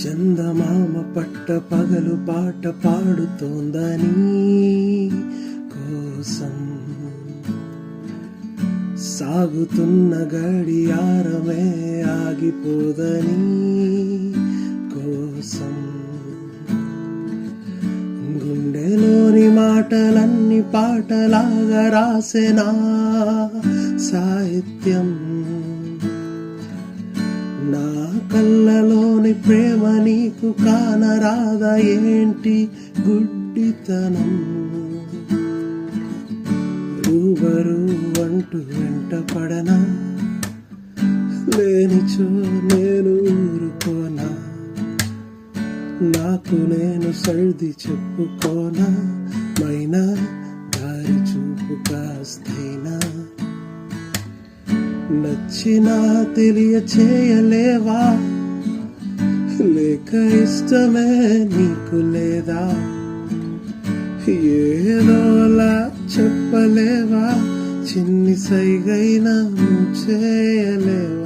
చందమామ పట్ట పగలు పాట పాడుతోందని కోసం సాగుతున్న గడియారమే ఆగిపోదని కోసం గుండెలోని మాటలన్నీ పాటలాగా రాసెనా సాహిత్యం నా కళ్ళలోని ప్రేమ నీకు కానరాదా ఏంటి గుడ్డితనం రూబరు అంటూ వెంట పడనా లేనిచో నేను ఊరుకోనా నాకు నేను సర్ది చెప్పుకోనా మైనా దారి చూపు కాస్తైనా నచ్చినా తెలియచేయలేవా లేక ఇష్టమే నీకు లేదా ఏదోలా చెప్పలేవా చిన్ని సైగైనా చేయలేవా